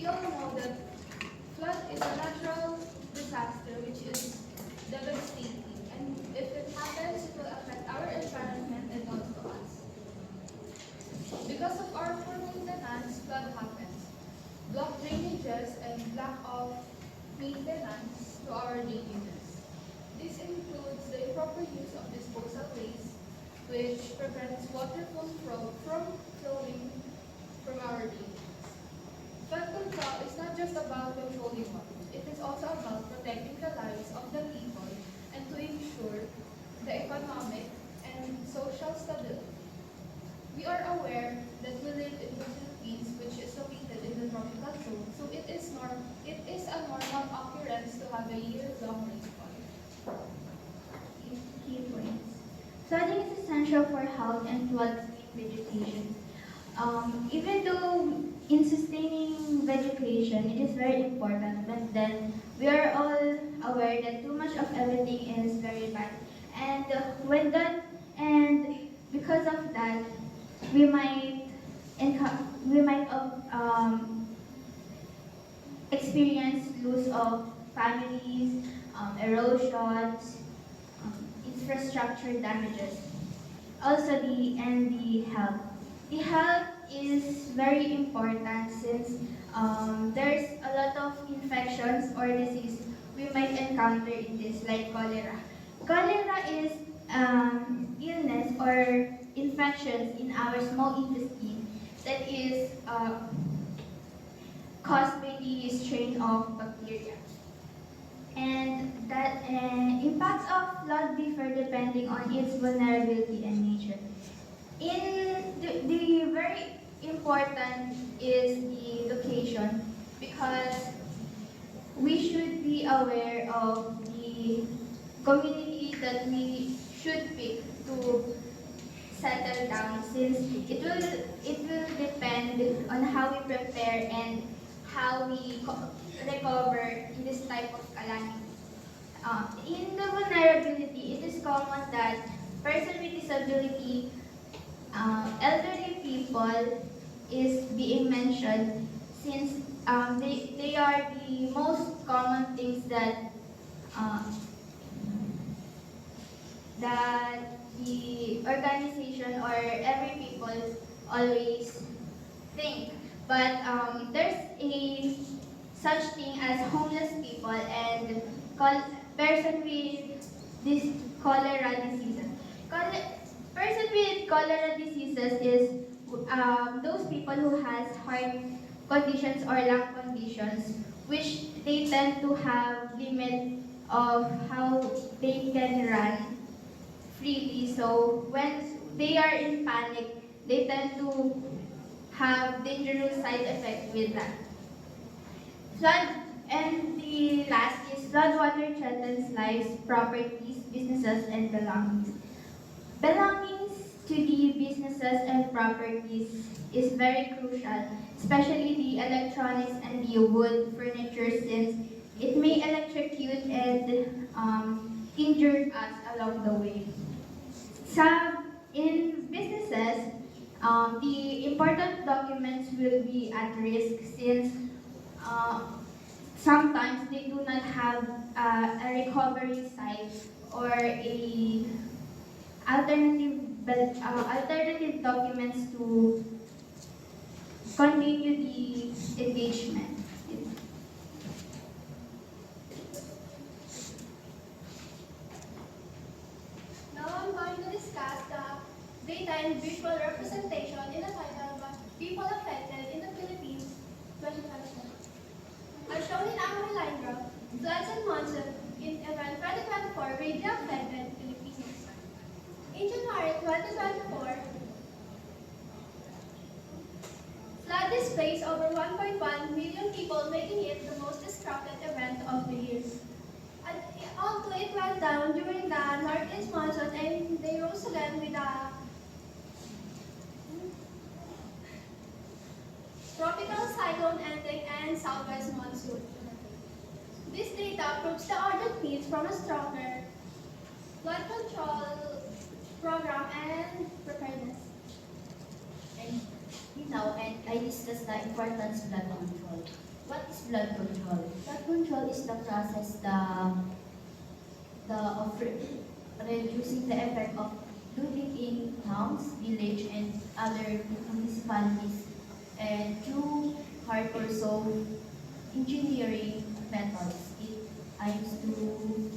all know that flood is a natural disaster which is devastating, and if it happens, it will affect our environment and also us. Because of our poor maintenance, flood happens. Blocked drainages and lack of maintenance to our drainages. This includes the improper use of disposal waste, which prevents water from flowing from our drainages. Flood control is not just about controlling water, it is also about protecting the lives of the people and to ensure the economic and social stability. We are aware that we live in the Philippines, which is located in the tropical zone, so it is a normal occurrence to have a year-long rainfall. Key points. Flooding is essential for health and flood-free vegetation. Even though in sustaining vegetation it is very important, but then we are all aware that too much of everything is very bad. And when that and because of that, we might experience loss of families, erosions, infrastructure damages. Also the health. The health is very important since there's a lot of infections or disease we might encounter in this, like cholera. Cholera is illness or infections in our small intestine that is caused by the strain of bacteria. And that impacts of flood differ depending on its vulnerability and nature. The very important is the location because we should be aware of the community that we should pick to settle down since it will depend on how we prepare and how we recover in this type of calamity. In the vulnerability, it is common that person with disability, elderly people is being mentioned since they are the most common things uh, that the organization or every people always think. But there's a such thing as homeless people and person with this cholera diseases. Person with cholera diseases is those people who has heart conditions or lung conditions, which they tend to have limit of how they can run freely. So when they are in panic, they tend to have dangerous side effects with that. Flood and the last is floodwater threatens lives, properties, businesses, and belongings. Belongings to the businesses and properties is very crucial, especially the electronics and the wood furniture since it may electrocute and injure us along the way. In businesses, the important documents will be at risk since uh, sometimes they do not have a recovery site or a alternative documents to continue the engagement. Now I'm going to discuss the data and visual representation in the title of People Affected in the Philippines 2024. As shown in our line graph, floods and monsoon in event 2024 greatly affected Filipinos. In January 2024, flood displaced over 1.1 million people, making it the most destructive event of the year. And although it went down during the northeast monsoon and they rose again with the tropical cyclone ending and southwest monsoon. This data proves the urgent needs from a stronger flood control program and preparedness. And I discuss the importance of flood control. What is flood control? Flood control is the process of reducing the effect of flooding in towns, village, and other municipalities, and through hard or soft engineering methods. It aims to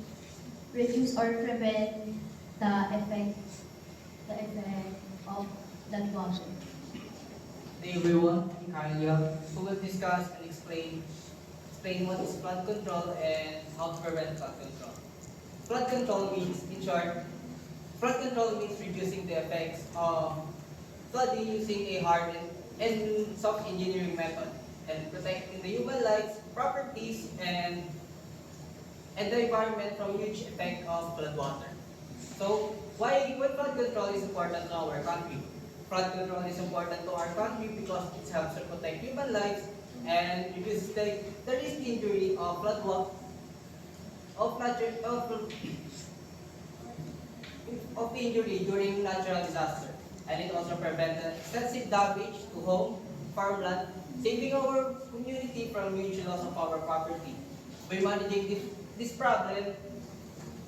reduce or prevent the effect of flood water. Hey everyone, I'm Kyle, who will discuss and explain what is flood control and how to prevent flood control. Flood control means, in short, flood control means reducing the effects of flooding using a hard and soft engineering method and protecting the human lives, properties, and the environment from huge effect of flood water. So, why flood control is important to our country? Flood control is important to our country because it helps to protect human lives and reduces the risk injury of flood wa- of, natu- of injury during natural disaster. And it also prevents excessive damage to home, farmland, saving our community from huge loss of our property. By managing this problem,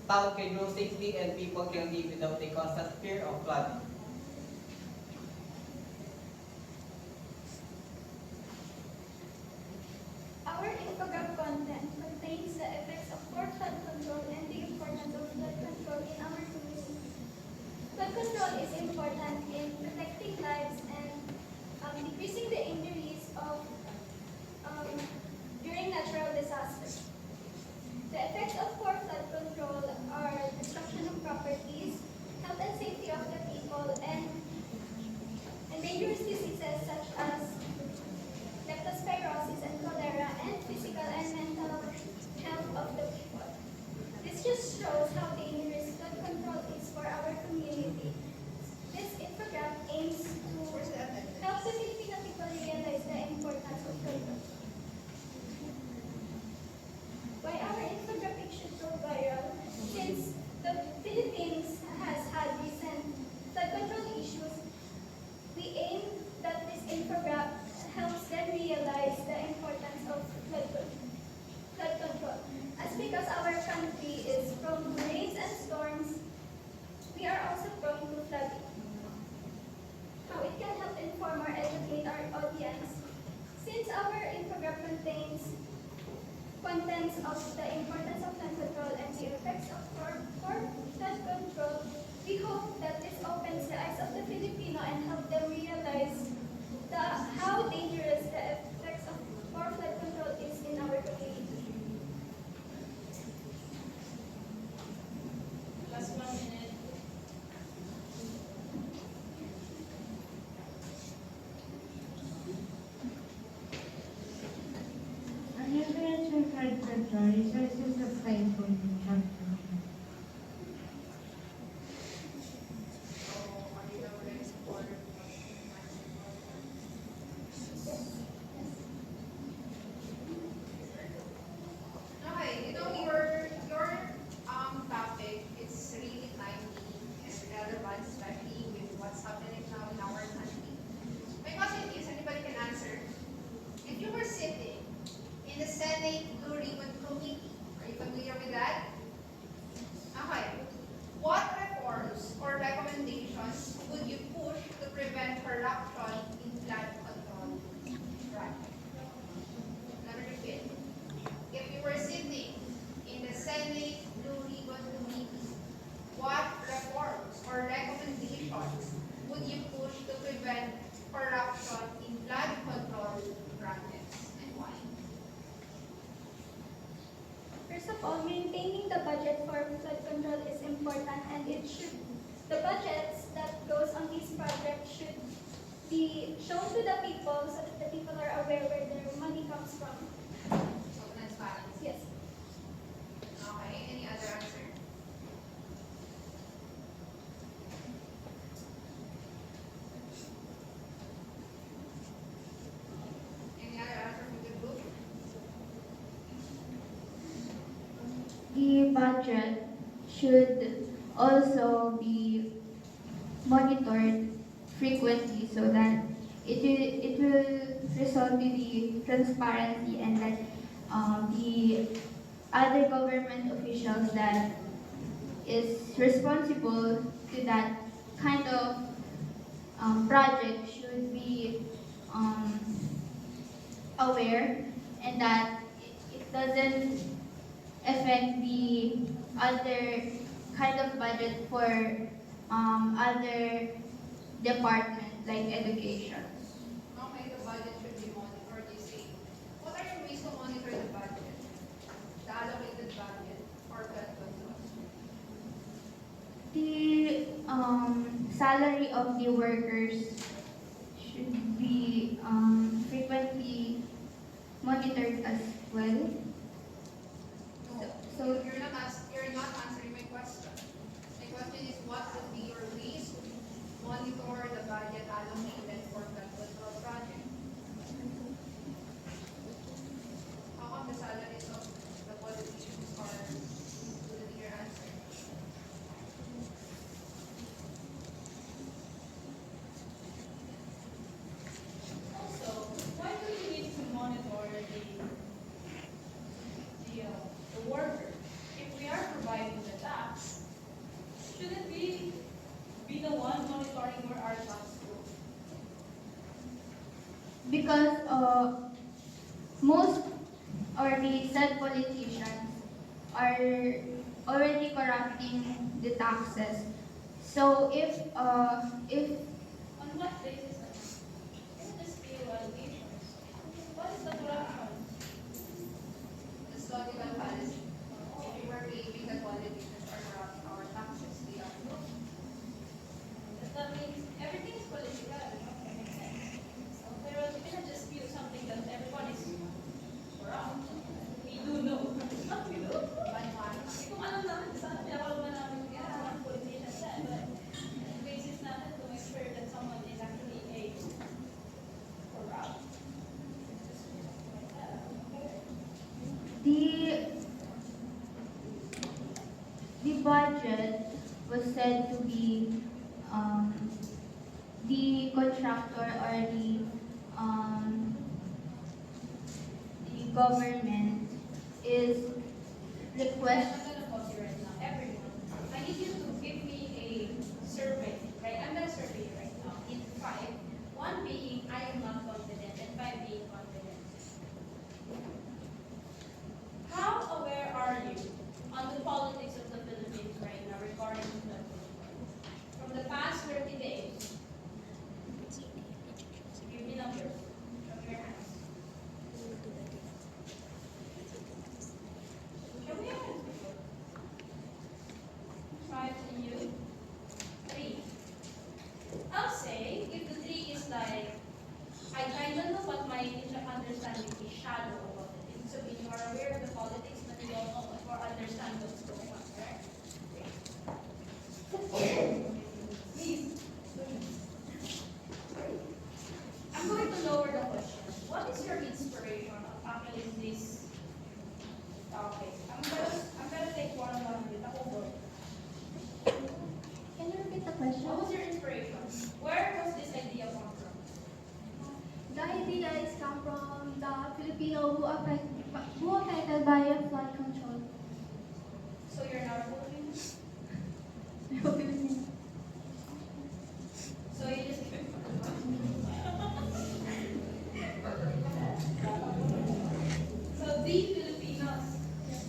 town can grow safely and people can live without a constant fear of flooding. Our infographic content contains the effects of poor flood control and the importance of flood control in our community. Flood control is important in protecting lives and decreasing the injuries of during natural disasters. The effects of poor flood control are destruction of properties, health and safety of the people, and dangerous diseases such as leptospirosis and cholera, and physical and mental health of the people. This just shows how dangerous flood control is for our community. This infographic aims to help the Filipino people realize the importance of flood control. Why our infographic should go viral? Since the Philippines has had recent flood control issues, we aim that this infographic helps them realize the importance of flood control. As because our country is prone to rains and storms, we are also prone to flooding. How it can help inform or educate our audience. Since our infographic contains contents of the importance of flood control and the effects of poor flood control, we hope that this opens the eyes of the Filipino and help them realize how dangerous the effects of poor flood control is in our community. Last 1 minute. Ang influence of flood control resources of information. Okay, your topic is really timely and relevant, especially with what's happening now in our country. My question is, anybody can answer. If you were sitting in the Senate Blue Ribbon Committee, are you familiar with that? Okay. What reforms or recommendations would you push to prevent corruption in flood control? Right. Let me repeat. If you were sitting in the Senate Blue Ribbon Committee, what reforms or recommendations would you push to prevent corruption in flood control projects and why? First of all, maintaining the budget for flood control is important, and the budgets that goes on these projects should be shown to the people so that the people are aware where their money comes from. So transparency. Yes. Okay, any other answer? Any other answer from the group? The budget should also be monitored frequently so that it will result to the transparency and that the other government officials that is responsible to that kind of project should be um, aware and that it doesn't affect the other kind of budget for other department like education. Okay, the budget should be monitored, you say. What are your ways to monitor the budget? The allocated budget or flood control? The salary of the workers should be frequently monitored as well. No. So- You're not answering my question. My question is what would be your ways to monitor the budget allocated for flood control project? How come the salaries of the politicians are included in your answer? Also, why do we need to monitor the worker? If we are providing the tax, shouldn't we be the one monitoring where our tax go? Because most or the said politicians are already corrupting the taxes. So if On what basis? Isn't this pay allocations? What is the corruption? It's logical fallacy. If you were claiming that politicians are corrupting our taxes, they are not. That means everything is political. Okay, makes sense. So, pero you cannot just view something that everyone is corrupt. We do know. Not we do. But why? Kasi kung alam namin, sana pinapalaman namin kaya mga politicians yan. But the basis natin to make sure that someone is actually a corrupt. Just like that. the budget was said to be the contractor or the government is request. I'm gonna pause you right now. Everyone, I need you to give me a survey, right? I'm gonna survey you right now in 5. 1 being I am not confident and 5 being confident. How aware are you on the politics of the Philippines right now regarding flood control? From the past 30 days, give me numbers from your hands. Show me your hands before. 5 to you. 3. I'll say if the 3 is like, I kind of know but my understanding is shallow about it. So you are aware of the politics but you don't know or understand what's going on, right? Please. I'm going to lower the question. What is your inspiration of tackling this topic? I'm gonna take one with the whole board. Can you repeat the question? What was your inspiration? Where was this idea come from? The idea is come from the Filipino who affected by flood control. So you're not a Filipino? So you just So the Filipinos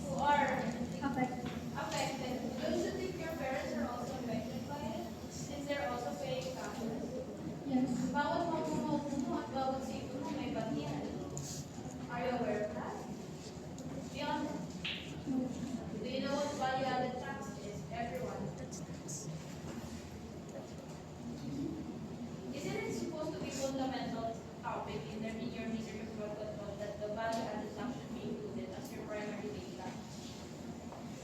who are Affected. affected, don't you think your parents are also affected by it? Since they're also paying taxes? Yes. Bawat mamumuno mo at bawat sito mo may batiyan. Are you aware of that? Be honest. Do you know what value-added tax is? Everyone. Isn't it supposed to be fundamental topic in your research of flood control that the value-added tax should be included as your primary data?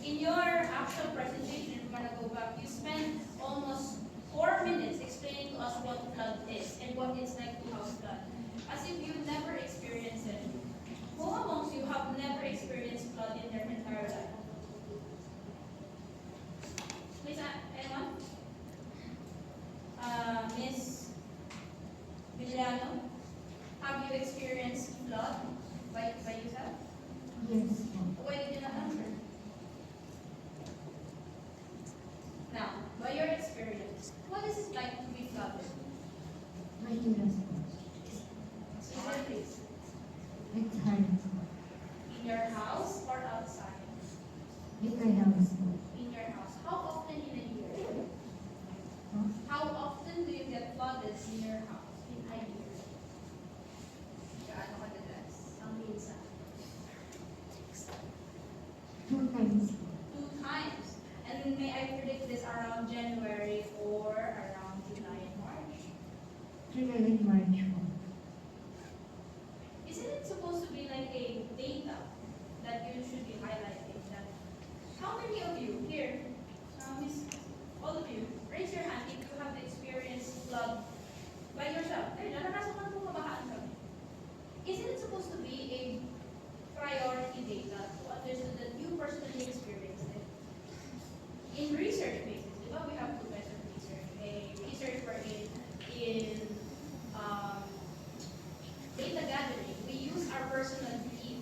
In your actual presentation, if we're gonna go back, you spent almost 4 minutes explaining to us what flood is and what it's like to house flood, as if you've never experienced it. Who amongst you have never experienced flood in their entire life? Please, anyone? Miss Villar? Juliano, have you experienced flood by yourself? Yes po. Why did you not answer? Now, by your experience, what is it like to be flooded? Mahirap po. Susan, please. It's hard po. In your house or outside? It may house po. In your house. How often in a year? Huh? How often do you get flooded in your house in a year? Gaano kadalas? Ang minsan? 2 times po. 2 times. And may I predict this around January or around July and March? July and March po. Isn't it supposed to be like a data that you should be highlighting? That how many of you here, all of you, raise your hand if you have experienced flood by yourself. There, naranasan mo kung mabahaan kami. Isn't it supposed to be a priority data to understand that you personally experienced it? In research basis, di ba we have 2 kinds of research. A research in data gathering, we use our personal belief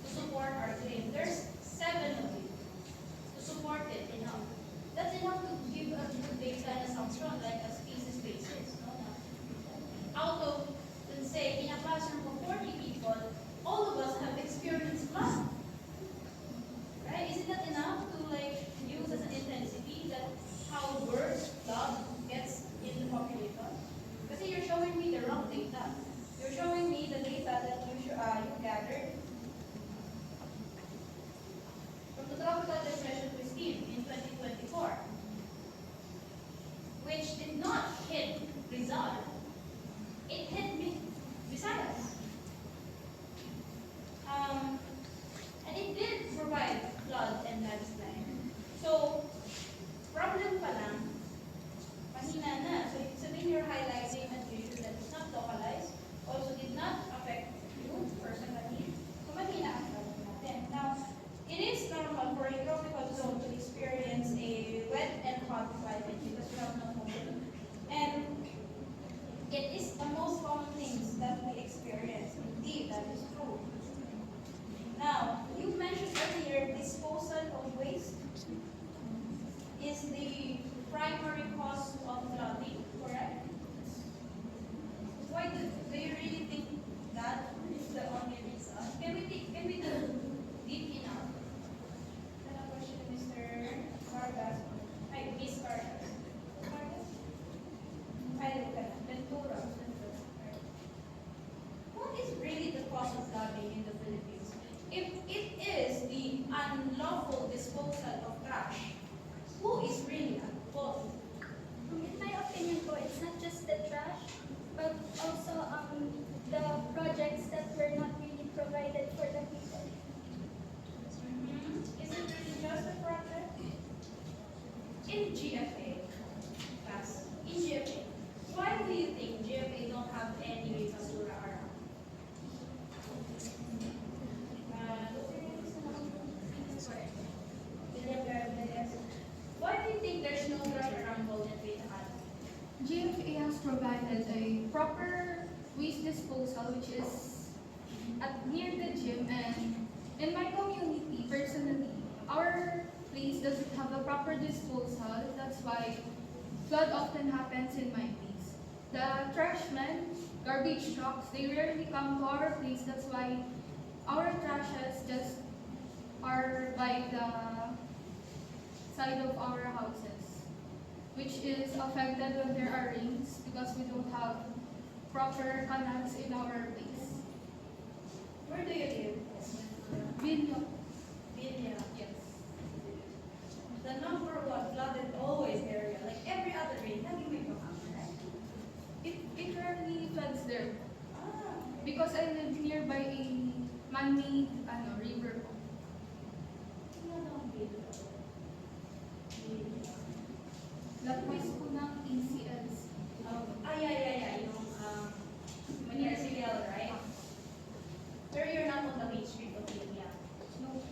to support our claim. There's 7 of you to support it enough. That's enough to give us good data and assumption, like a species basis. No? Out of, let's say, in a classroom of 40 people, all of us have experienced flood. Right? Isn't that enough to like use as an intensity that how worse flood gets in the population? Kasi you're showing me the wrong data. You're showing me the data that you gathered from the Tropical Depression Christine in 2024, which did not hit Rizal. It hit Visayas. And it did provide flood and landslide. So, problem pa lang, mahina na. So, ibig sabihin you're highlighting an issue that is not localized, also did not affect you personally. So, mahina ang problem natin. Now, it is normal for a tropical zone to experience a wet and hot climate because we have no moon. And it is the most common things that we experience. Indeed, that is true. Now, you mentioned earlier disposal of waste is the primary cause of flooding, correct? Why do you really think that is the only reason? Can we do deep enough? Another question, Mr. Vargas. Ay, Miss Vargas. Vargas? Ay, Ventura. What is really the cause of flooding in the Philippines? If it is the unlawful disposal of trash, who is really at fault? In my opinion po, it's not just the trash, but also the projects that were not really provided for the people. Is it really just a project? In GFA, class, in GFA, why do you think GFA don't have any basura around? Why do you think there's no trash around Golden Bay Island? GFA has provided a proper waste disposal which is near the gym, and in my community personally, our place doesn't have a proper disposal. That's why flood often happens in my place. The trash men, garbage trucks, they rarely come to our place. That's why our trashes just are by the side of our houses, which is affected when there are rains because we don't have proper canals in our place. Where do you live? Video. Villa. Yes. The number 1 flooded always area, like every other rain, lagi may baha, right? It rarely floods there Ah, because I live nearby a man-made river. ano ang Villa? Villa. Lapis po ng ACLs. Yeah. Yung Manila CL, right? Pero you're not on the main street of Villa. No.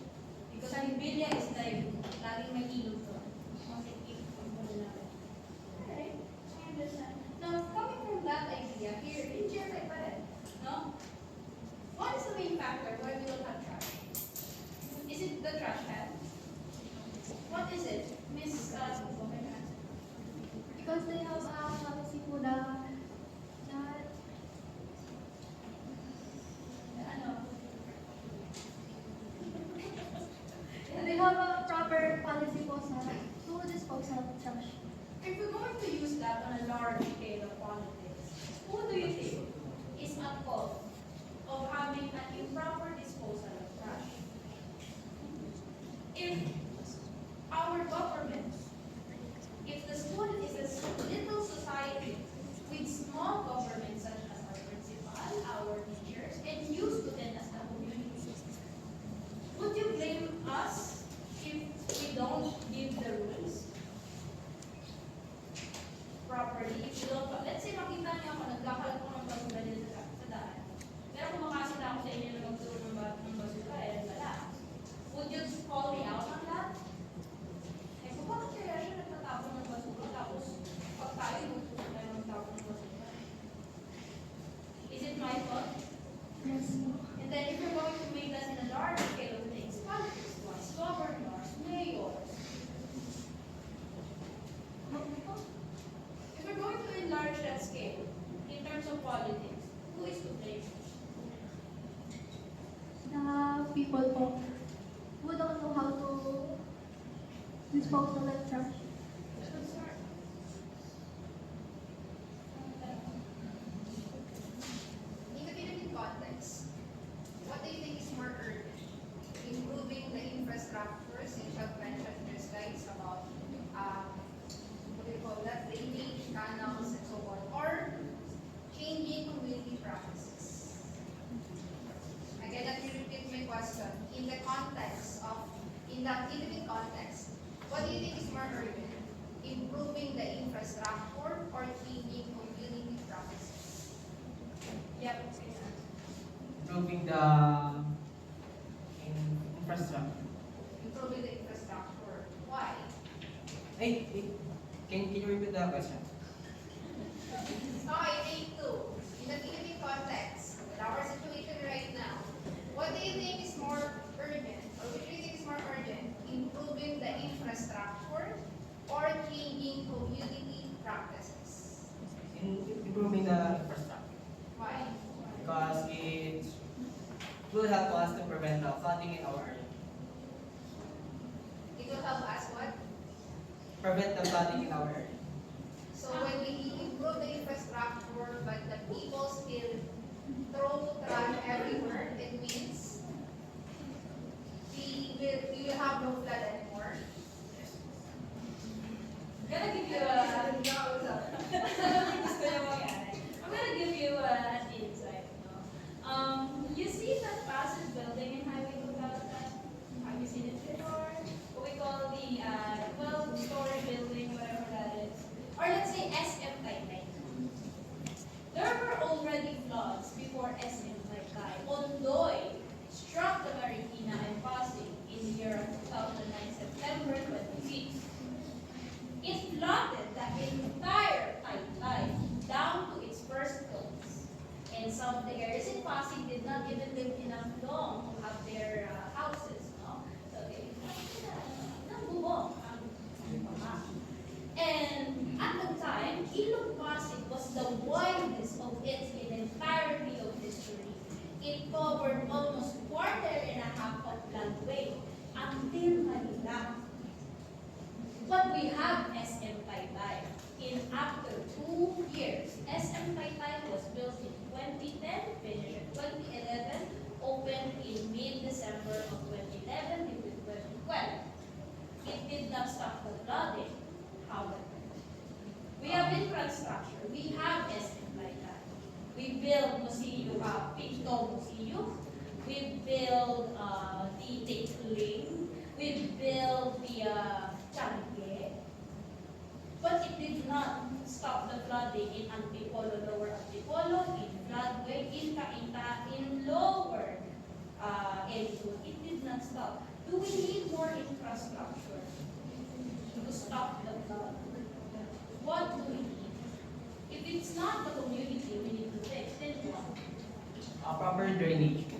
Because ang Villa is like, laging may ilog doon. Alright, I understand. Now, coming from that idea, here in GFA no? What is the main factor why we don't have trash? Is it the trash can? What is it? Miss Pupo, may I answer? Because they have a policy po na Ano? they have a proper policy po sa to dispose of trash. If we're going to use that on a large scale of politics, who do you think is at fault of having an improper disposal of trash? If our government, if the school is a little society with small governments such as our principal, our teachers, and you students as a community, would you blame us if we don't give the rules properly? If you don't, let's say makita niyo ako, nagkakalat ko ng basura dito sa daan. Pero kung makasita ako sa inyo na magturo ng basura, eh, wala. Would you call me out on that? Eh, kung bakit kaya siya nagtatapon ng basura, tapos pag tayo, magturo tayo magtapon ng basura? Is it my fault? Yes. And then if you're going to make that in a large scale of things, politics-wise, governors, mayors, if we're going to enlarge that scale in terms of politics, who is to blame? The people po who don't know how to dispose of the trash. In the Philippine context, what do you think is more urgent? Improving the infrastructure, since you have mentioned your slides about, what do you call that, drainage, canals, and so on, or changing community practices? Again, let me repeat my question. In the context of, in the Philippine context, what do you think is more urgent? Improving the infrastructure or changing community practices? Yep. Improving the infrastructure. Improving the infrastructure. Why? Can you repeat the question? Okay, take two. In the Philippine context, with our situation right now, what do you think is more urgent, or which do you think is more urgent? Improving the infrastructure or changing community practices? Improving the infrastructure. Why? Because it will help us to prevent the flooding in our area. It will help us what? Prevent the flooding in our area. So when we improve the infrastructure, but the people still throw trash everywhere, it means we will have no flood anymore. Gonna give you a gusto niyo mangyari. I'm gonna give you an insight. No? You see that passage building in Highway 2000? Have you seen it before? What we call the 12-story building, whatever that is. Or let's say SM Taytay. There were already floods before SM Taytay. Ondoy struck the Marikina and Pasig in the year of 2009, September 26. It flooded the entire Taytay down to its first floors. And some of the areas in Pasig did not even live enough long to have their houses. No? So they nabubong ang mga. And at the time, Ilog Pasig was the widest of its in the entirety of history. It covered almost 1.25 of landway until Manila. But we have SM Taytay. In after 2 years, SM Taytay was built in 2010, finished in 2011, opened in mid-December of 2011 into 2012. It did not stop the flooding, however. We have infrastructure. We have SM Taytay. We built Pinto Museum. We built the Tikling. We built the Changi. But it did not stop the flooding in Antipolo, Lower Antipolo, in Floodway, in Cainta, in Lower Edison. It did not stop. Do we need more infrastructure to stop the flood? What do we need? If it's not the community we need to fix, then what? proper drainage.